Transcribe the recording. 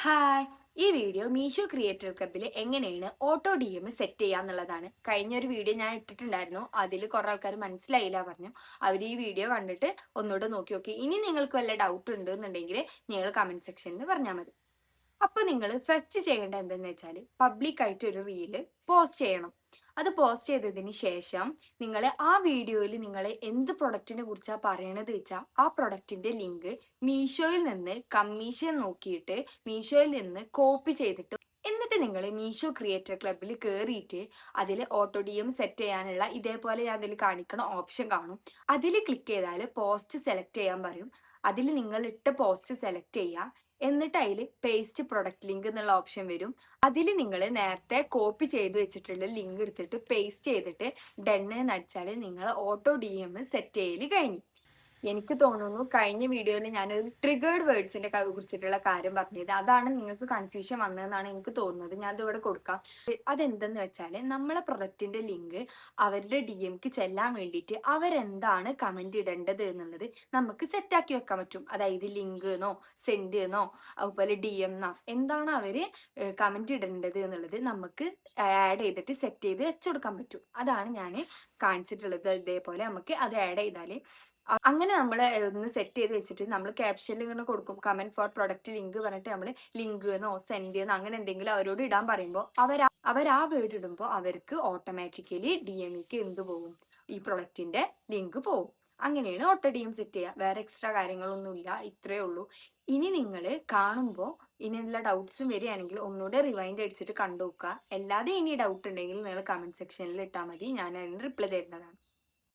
Hi, ഈ video Meesho creator ക്ലബിൽ എങ്ങനെയാണ് ഓട്ടോ ഡി എം സെറ്റ് ചെയ്യാന്നുള്ളതാണ്. കഴിഞ്ഞൊരു വീഡിയോ ഞാൻ ഇട്ടിട്ടുണ്ടായിരുന്നു. അതിൽ കുറെ ആൾക്കാർ മനസ്സിലായില്ല പറഞ്ഞു. അവർ ഈ വീഡിയോ കണ്ടിട്ട് ഒന്നുകൂടെ നോക്കി. ഇനി നിങ്ങൾക്ക് വല്ല ഡൗട്ട് ഉണ്ടെന്നുണ്ടെങ്കിൽ നിങ്ങൾ കമന്റ് സെക്ഷനിൽ പറഞ്ഞാൽ മതി. അപ്പൊ നിങ്ങൾ ഫസ്റ്റ് ചെയ്യേണ്ട എന്തെന്ന് വെച്ചാൽ പബ്ലിക് ആയിട്ട് ഒരു റീല് പോസ്റ്റ് ചെയ്യണം. അത് പോസ്റ്റ് ചെയ്തതിന് ശേഷം നിങ്ങൾ ആ വീഡിയോയിൽ നിങ്ങൾ എന്ത് പ്രൊഡക്റ്റിനെ കുറിച്ചാണ് പറയണത് വെച്ചാൽ ആ പ്രൊഡക്റ്റിന്റെ ലിങ്ക് മീഷോയിൽ നിന്ന് കമ്മീഷൻ നോക്കിയിട്ട് മീഷോയിൽ നിന്ന് കോപ്പി ചെയ്തിട്ട് എന്നിട്ട് നിങ്ങൾ മീഷോ ക്രിയേറ്റർ ക്ലബിൽ കയറിയിട്ട് അതിൽ ഓട്ടോ ഡി എം സെറ്റ് ചെയ്യാനുള്ള ഇതേപോലെ ഞാൻ അതിൽ കാണിക്കണ ഓപ്ഷൻ കാണും. അതിൽ ക്ലിക്ക് ചെയ്താൽ പോസ്റ്റ് സെലക്ട് ചെയ്യാൻ പറയും. അതിൽ നിങ്ങൾ ഇട്ട പോസ്റ്റ് സെലക്ട് ചെയ്യുക. എന്നിട്ട് അതിൽ പേസ്റ്റ് പ്രൊഡക്റ്റ് ലിങ്ക് എന്നുള്ള ഓപ്ഷൻ വരും. അതിൽ നിങ്ങൾ നേരത്തെ കോപ്പി ചെയ്ത് വെച്ചിട്ടുള്ള ലിങ്ക് എടുത്തിട്ട് പേസ്റ്റ് ചെയ്തിട്ട് ഡെണ്ണ് നടിച്ചാൽ നിങ്ങൾ ഓട്ടോ ഡി എം സെറ്റ് ചെയ്യൽ കഴിഞ്ഞു. എനിക്ക് തോന്നുന്നു കഴിഞ്ഞ വീഡിയോയിൽ ഞാനൊരു ട്രിഗേർഡ് വേർഡ്സിന്റെ കുറിച്ചിട്ടുള്ള കാര്യം പറഞ്ഞത് അതാണ് നിങ്ങൾക്ക് കൺഫ്യൂഷൻ വന്നതെന്നാണ് എനിക്ക് തോന്നുന്നത്. ഞാൻ ഇതിവിടെ കൊടുക്കാം. അതെന്തെന്ന് വെച്ചാൽ നമ്മളെ പ്രൊഡക്റ്റിന്റെ ലിങ്ക് അവരുടെ ഡി എംക്ക് ചെല്ലാൻ വേണ്ടിയിട്ട് അവരെന്താണ് കമന്റ് ഇടേണ്ടത് എന്നുള്ളത് നമുക്ക് സെറ്റാക്കി വെക്കാൻ പറ്റും. അതായത് ലിങ്ക് എന്നോ സെൻഡ് എന്നോ അതുപോലെ ഡി എം എന്നോ എന്താണ് അവര് കമന്റ് ഇടേണ്ടത് എന്നുള്ളത് നമുക്ക് ആഡ് ചെയ്തിട്ട് സെറ്റ് ചെയ്ത് വെച്ചുകൊടുക്കാൻ പറ്റും. അതാണ് ഞാൻ കാണിച്ചിട്ടുള്ളത്. ഇതേപോലെ നമുക്ക് അത് ആഡ് ചെയ്താൽ അങ്ങനെ നമ്മൾ ഒന്ന് സെറ്റ് ചെയ്ത് വെച്ചിട്ട് നമ്മൾ ക്യാപ്ഷനിൽ ഇങ്ങനെ കൊടുക്കും കമന്റ് ഫോർ പ്രൊഡക്റ്റ് ലിങ്ക് പറഞ്ഞിട്ട് നമ്മൾ ലിങ്ക് എന്നോ സെൻഡ് എന്നോ അങ്ങനെ എന്തെങ്കിലും അവരോട് ഇടാൻ പറയുമ്പോൾ അവർ ആ വേർഡ് ഇടുമ്പോൾ അവർക്ക് ഓട്ടോമാറ്റിക്കലി ഡി എംക്ക് എന്ത് പോകും, ഈ പ്രൊഡക്റ്റിന്റെ ലിങ്ക് പോകും. അങ്ങനെയാണ് ഓട്ടോ ഡി എം സെറ്റ് ചെയ്യുക. വേറെ എക്സ്ട്രാ കാര്യങ്ങളൊന്നുമില്ല, ഇത്രയേ ഉള്ളൂ. ഇനി നിങ്ങൾ കാണുമ്പോൾ ഇനിയുള്ള ഡൗട്ട്സും വരികയാണെങ്കിൽ ഒന്നുകൂടെ റിവൈൻഡ് അടിച്ചിട്ട് കണ്ടു നോക്കുക. അല്ലാതെ ഇനി ഡൗട്ട് ഉണ്ടെങ്കിൽ നിങ്ങൾ കമന്റ് സെക്ഷനിൽ ഇട്ടാൽ മതി, ഞാൻ അതിന് റിപ്ലൈ തരുന്നതാണ്.